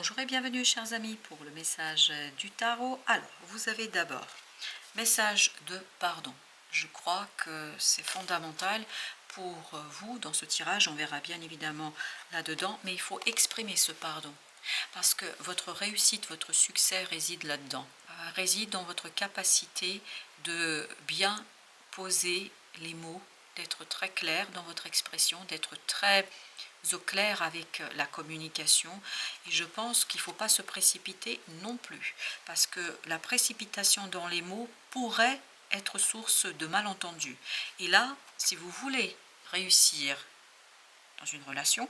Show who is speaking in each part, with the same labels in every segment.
Speaker 1: Bonjour et bienvenue chers amis pour le message du tarot. Alors, vous avez d'abord message de pardon. Je crois que c'est fondamental pour vous dans ce tirage, on verra bien évidemment là-dedans, mais il faut exprimer ce pardon. Parce que votre réussite, votre succès réside là-dedans, réside dans votre capacité de bien poser les mots, d'être très clair dans votre expression, d'être très au clair avec la communication. Et je pense qu'il ne faut pas se précipiter non plus, parce que la précipitation dans les mots pourrait être source de malentendus. Et là, si vous voulez réussir dans une relation,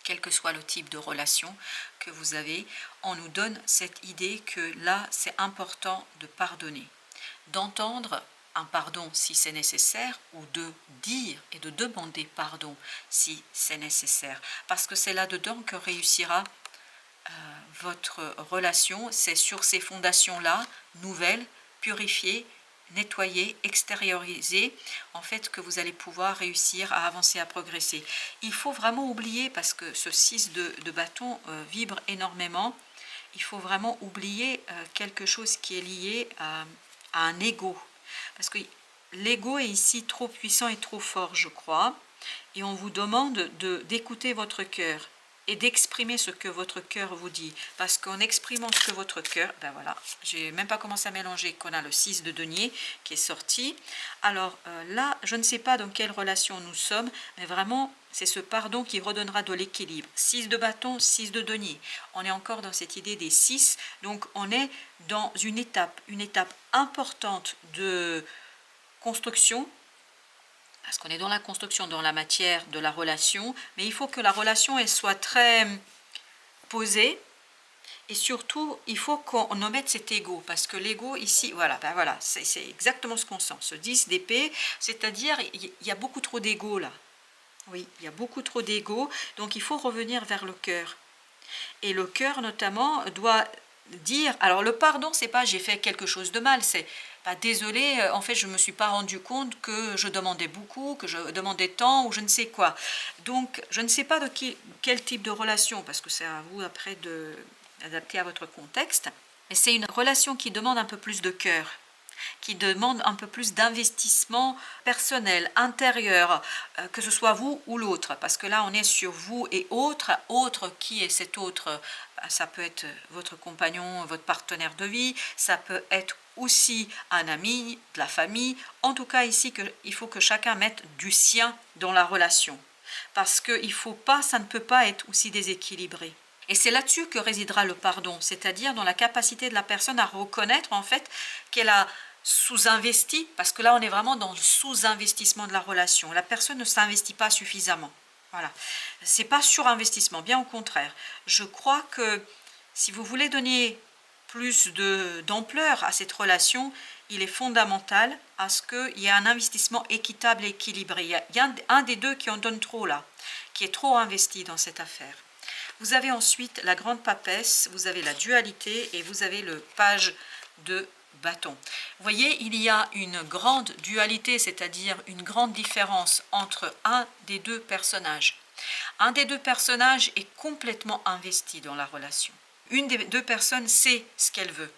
Speaker 1: quel que soit le type de relation que vous avez, on nous donne cette idée que là, c'est important de pardonner, d'entendre un pardon si c'est nécessaire, ou de dire et de demander pardon si c'est nécessaire. Parce que c'est là-dedans que réussira votre relation. C'est sur ces fondations-là, nouvelles, purifiées, nettoyer, extérioriser, en fait, que vous allez pouvoir réussir à avancer, à progresser. Il faut vraiment oublier, parce que ce 6 de bâton vibre énormément, il faut vraiment oublier quelque chose qui est lié à un ego. Parce que l'ego est ici trop puissant et trop fort, je crois, et on vous demande d'écouter votre cœur et d'exprimer ce que votre cœur vous dit. Parce qu'en exprimant ce que votre cœur, ben voilà, j'ai même pas commencé à mélanger, qu'on a le 6 de denier qui est sorti. Alors là, je ne sais pas dans quelle relation nous sommes, mais vraiment, c'est ce pardon qui redonnera de l'équilibre. 6 de bâton, 6 de denier. On est encore dans cette idée des 6, donc on est dans une étape importante de construction, parce qu'on est dans la construction, dans la matière de la relation, mais il faut que la relation elle soit très posée, et surtout il faut qu'on omette cet ego, parce que l'ego ici, voilà, ben voilà, c'est exactement ce qu'on sent, ce 10 d'épée, c'est-à-dire il y a beaucoup trop d'ego là, oui, il y a beaucoup trop d'ego, donc il faut revenir vers le cœur, et le cœur notamment doit dire, alors le pardon c'est pas j'ai fait quelque chose de mal, c'est désolé, en fait je ne me suis pas rendu compte que je demandais beaucoup, que je demandais tant ou je ne sais quoi. Donc je ne sais pas de quel type de relation, parce que c'est à vous après d'adapter à votre contexte, mais c'est une relation qui demande un peu plus de cœur, qui demande un peu plus d'investissement personnel, intérieur, que ce soit vous ou l'autre, parce que là on est sur vous et autre qui est cet autre, ça peut être votre compagnon, votre partenaire de vie, ça peut être aussi un ami, de la famille, en tout cas ici il faut que chacun mette du sien dans la relation, parce que il faut pas, ça ne peut pas être aussi déséquilibré. Et c'est là-dessus que résidera le pardon, c'est-à-dire dans la capacité de la personne à reconnaître en fait qu'elle a sous-investi, parce que là on est vraiment dans le sous-investissement de la relation. La personne ne s'investit pas suffisamment. Voilà, c'est pas surinvestissement, bien au contraire. Je crois que si vous voulez donner plus d'ampleur à cette relation, il est fondamental à ce qu'il y ait un investissement équitable et équilibré. Il y a un des deux qui en donne trop là, qui est trop investi dans cette affaire. Vous avez ensuite la grande papesse, vous avez la dualité et vous avez le page de bâton. Vous voyez, il y a une grande dualité, c'est-à-dire une grande différence entre un des deux personnages. Un des deux personnages est complètement investi dans la relation. Une des deux personnes sait ce qu'elle veut,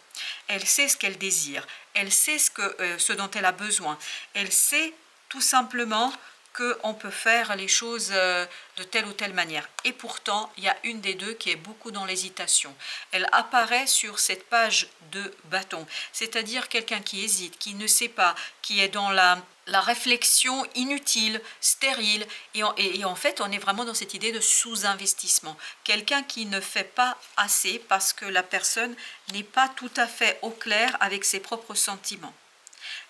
Speaker 1: elle sait ce qu'elle désire, elle sait ce dont elle a besoin, elle sait tout simplement qu'on peut faire les choses de telle ou telle manière. Et pourtant, il y a une des deux qui est beaucoup dans l'hésitation. Elle apparaît sur cette page de bâton, c'est-à-dire quelqu'un qui hésite, qui ne sait pas, qui est dans la réflexion inutile, stérile, et en fait, on est vraiment dans cette idée de sous-investissement. Quelqu'un qui ne fait pas assez parce que la personne n'est pas tout à fait au clair avec ses propres sentiments.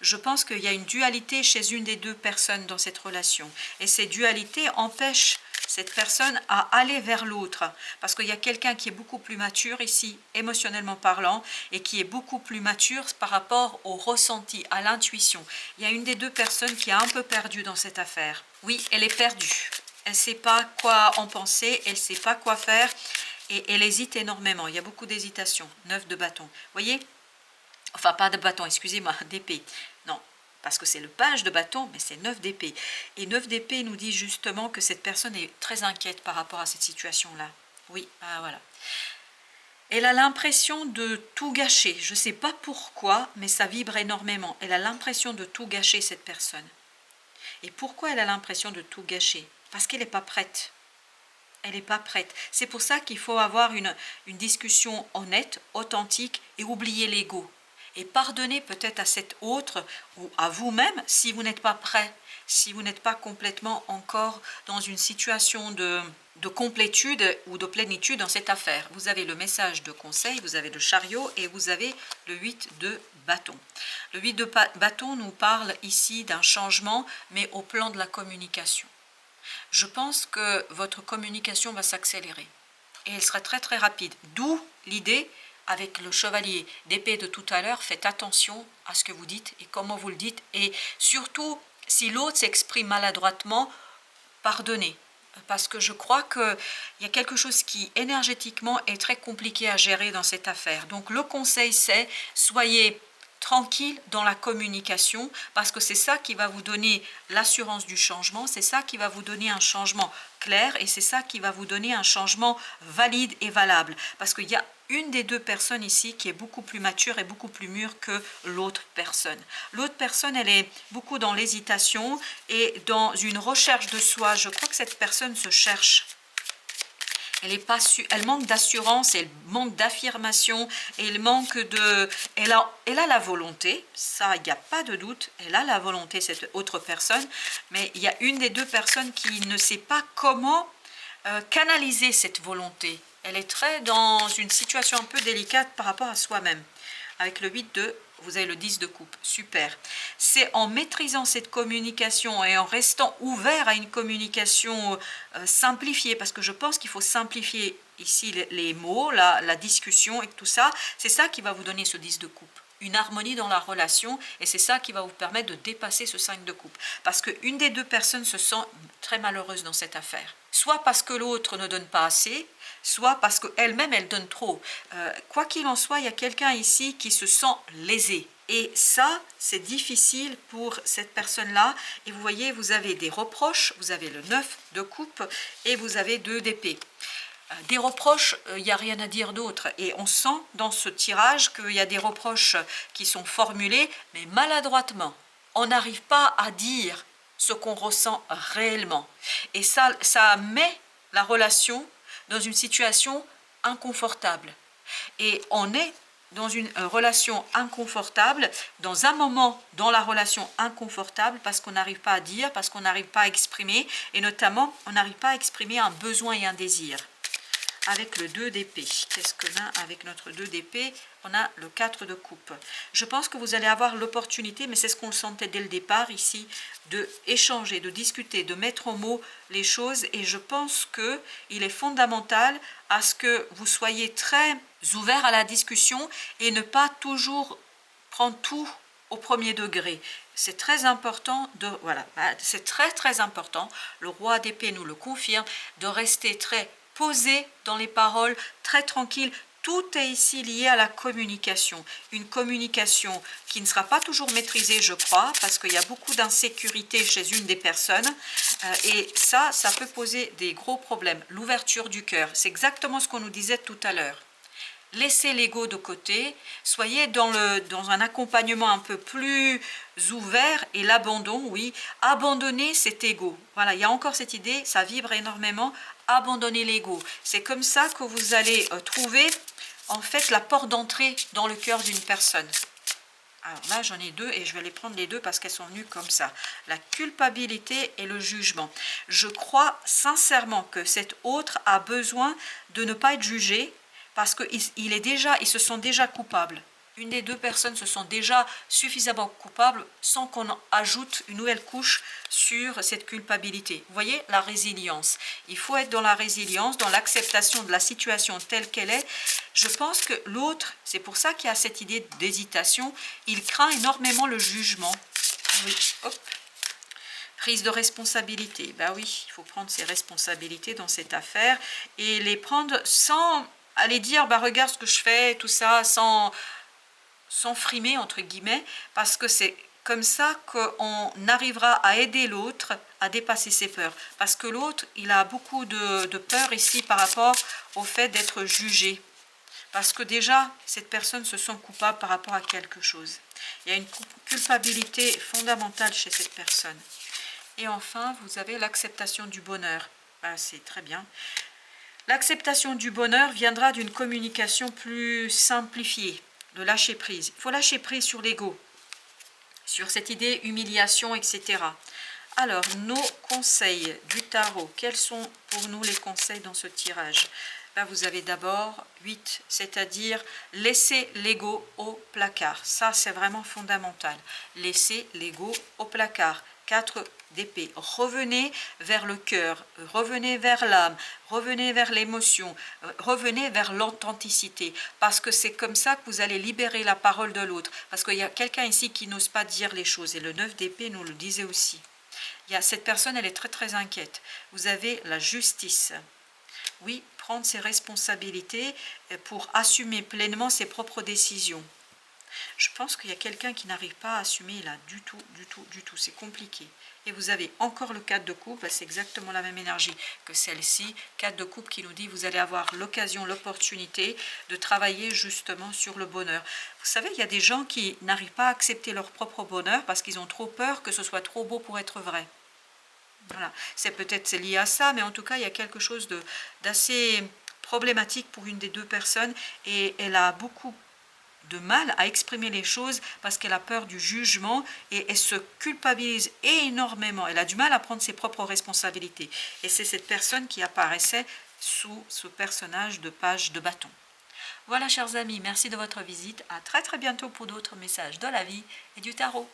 Speaker 1: Je pense qu'il y a une dualité chez une des deux personnes dans cette relation. Et ces dualités empêchent cette personne à aller vers l'autre. Parce qu'il y a quelqu'un qui est beaucoup plus mature ici, émotionnellement parlant, et qui est beaucoup plus mature par rapport au ressenti, à l'intuition. Il y a une des deux personnes qui est un peu perdue dans cette affaire. Oui, elle est perdue. Elle ne sait pas quoi en penser, elle ne sait pas quoi faire, et elle hésite énormément. Il y a beaucoup d'hésitation. 9 de bâton. Vous voyez ? Enfin, pas de bâton, excusez-moi, d'épée. Non, parce que c'est le page de bâton, mais c'est 9 d'épée. Et 9 d'épée nous dit justement que cette personne est très inquiète par rapport à cette situation-là. Oui, ah, voilà. Elle a l'impression de tout gâcher. Je ne sais pas pourquoi, mais ça vibre énormément. Elle a l'impression de tout gâcher, cette personne. Et pourquoi elle a l'impression de tout gâcher? Parce qu'elle n'est pas prête. Elle n'est pas prête. C'est pour ça qu'il faut avoir une discussion honnête, authentique et oublier l'ego. Et pardonner peut-être à cet autre ou à vous-même si vous n'êtes pas prêt, si vous n'êtes pas complètement encore dans une situation de complétude ou de plénitude dans cette affaire. Vous avez le message de conseil, vous avez le chariot et vous avez le 8 de bâton. Le 8 de bâton nous parle ici d'un changement, mais au plan de la communication. Je pense que votre communication va s'accélérer et elle sera très très rapide. D'où l'idée avec le chevalier d'épée de tout à l'heure, faites attention à ce que vous dites et comment vous le dites. Et surtout, si l'autre s'exprime maladroitement, pardonnez. Parce que je crois qu'il y a quelque chose qui énergétiquement est très compliqué à gérer dans cette affaire. Donc le conseil c'est, soyez tranquille dans la communication parce que c'est ça qui va vous donner l'assurance du changement, c'est ça qui va vous donner un changement clair et c'est ça qui va vous donner un changement valide et valable. Parce qu'il y a une des deux personnes ici qui est beaucoup plus mature et beaucoup plus mûre que l'autre personne. L'autre personne, elle est beaucoup dans l'hésitation et dans une recherche de soi. Je crois que cette personne se cherche. Elle manque d'assurance, elle manque d'affirmation, elle manque de... Elle a la volonté, ça, il n'y a pas de doute, elle a la volonté, cette autre personne, mais il y a une des deux personnes qui ne sait pas comment canaliser cette volonté. Elle est très dans une situation un peu délicate par rapport à soi-même. Avec le 8 de, vous avez le 10 de coupe, super. C'est en maîtrisant cette communication et en restant ouvert à une communication simplifiée, parce que je pense qu'il faut simplifier ici les mots, la discussion et tout ça. C'est ça qui va vous donner ce 10 de coupe. Une harmonie dans la relation et c'est ça qui va vous permettre de dépasser ce 5 de coupe. Parce qu'une des deux personnes se sent très malheureuse dans cette affaire. Soit parce que l'autre ne donne pas assez, soit parce qu'elle-même, elle donne trop. Quoi qu'il en soit, il y a quelqu'un ici qui se sent lésé. Et ça, c'est difficile pour cette personne-là. Et vous voyez, vous avez des reproches, vous avez le 9 de coupe et vous avez 2 d'épée. Des reproches, il n'y a rien à dire d'autre. Et on sent dans ce tirage qu'il y a des reproches qui sont formulés, mais maladroitement. On n'arrive pas à dire ce qu'on ressent réellement. Et ça met la relation dans une situation inconfortable. Et on est dans une relation inconfortable, dans un moment dans la relation inconfortable parce qu'on n'arrive pas à dire, parce qu'on n'arrive pas à exprimer, et notamment on n'arrive pas à exprimer un besoin et un désir. Avec le 2 d'épée, qu'est-ce qu'on a avec notre 2 d'épée? On a le 4 de coupe. Je pense que vous allez avoir l'opportunité, mais c'est ce qu'on sentait dès le départ ici, de échanger, de discuter, de mettre en mots les choses. Et je pense qu'il est fondamental à ce que vous soyez très ouverts à la discussion et ne pas toujours prendre tout au premier degré. C'est très important de, voilà, c'est très très important, le roi d'épée nous le confirme, de rester très posé dans les paroles, très tranquille. Tout est ici lié à la communication. Une communication qui ne sera pas toujours maîtrisée, je crois, parce qu'il y a beaucoup d'insécurité chez une des personnes. Et ça peut poser des gros problèmes. L'ouverture du cœur, c'est exactement ce qu'on nous disait tout à l'heure. Laissez l'ego de côté, soyez dans un accompagnement un peu plus ouvert et l'abandon, oui, abandonner cet ego. Voilà, il y a encore cette idée, ça vibre énormément, abandonner l'ego. C'est comme ça que vous allez trouver en fait la porte d'entrée dans le cœur d'une personne. Alors là, j'en ai 2 et je vais les prendre les 2 parce qu'elles sont venues comme ça. La culpabilité et le jugement. Je crois sincèrement que cet autre a besoin de ne pas être jugé, parce qu'ils se sont déjà coupables. Une des deux personnes se sont déjà suffisamment coupables sans qu'on ajoute une nouvelle couche sur cette culpabilité. Vous voyez, la résilience. Il faut être dans la résilience, dans l'acceptation de la situation telle qu'elle est. Je pense que l'autre, c'est pour ça qu'il y a cette idée d'hésitation, il craint énormément le jugement. Oui, hop. Prise de responsabilité. Ben oui, il faut prendre ses responsabilités dans cette affaire et les prendre sans aller dire bah regarde ce que je fais, tout ça, sans frimer entre guillemets, parce que c'est comme ça qu'on arrivera à aider l'autre à dépasser ses peurs. Parce que l'autre, il a beaucoup de peur ici par rapport au fait d'être jugé. Parce que déjà, cette personne se sent coupable par rapport à quelque chose. Il y a une culpabilité fondamentale chez cette personne. Et enfin, vous avez l'acceptation du bonheur. Ah, c'est très bien. L'acceptation du bonheur viendra d'une communication plus simplifiée, de lâcher prise. Il faut lâcher prise sur l'ego, sur cette idée humiliation, etc. Alors, nos conseils du tarot, quels sont pour nous les conseils dans ce tirage? Là, vous avez d'abord 8, c'est-à-dire laisser l'ego au placard. Ça, c'est vraiment fondamental. Laisser l'ego au placard. 4 d'épée. Revenez vers le cœur, revenez vers l'âme, revenez vers l'émotion, revenez vers l'authenticité. Parce que c'est comme ça que vous allez libérer la parole de l'autre. Parce qu'il y a quelqu'un ici qui n'ose pas dire les choses. Et le 9 d'épée nous le disait aussi. Cette personne, elle est très très inquiète. Vous avez la justice. Oui, prendre ses responsabilités pour assumer pleinement ses propres décisions. Je pense qu'il y a quelqu'un qui n'arrive pas à assumer là, du tout, du tout, du tout. C'est compliqué. Et vous avez encore le 4 de coupe, c'est exactement la même énergie que celle-ci. 4 de coupe qui nous dit vous allez avoir l'occasion, l'opportunité de travailler justement sur le bonheur. Vous savez, il y a des gens qui n'arrivent pas à accepter leur propre bonheur parce qu'ils ont trop peur que ce soit trop beau pour être vrai. Voilà, c'est lié à ça, mais en tout cas, il y a quelque chose d'assez problématique pour une des deux personnes et elle a beaucoup de mal à exprimer les choses parce qu'elle a peur du jugement et elle se culpabilise énormément. Elle a du mal à prendre ses propres responsabilités. Et c'est cette personne qui apparaissait sous ce personnage de page de bâton. Voilà, chers amis, merci de votre visite. À très très bientôt pour d'autres messages de la vie et du tarot.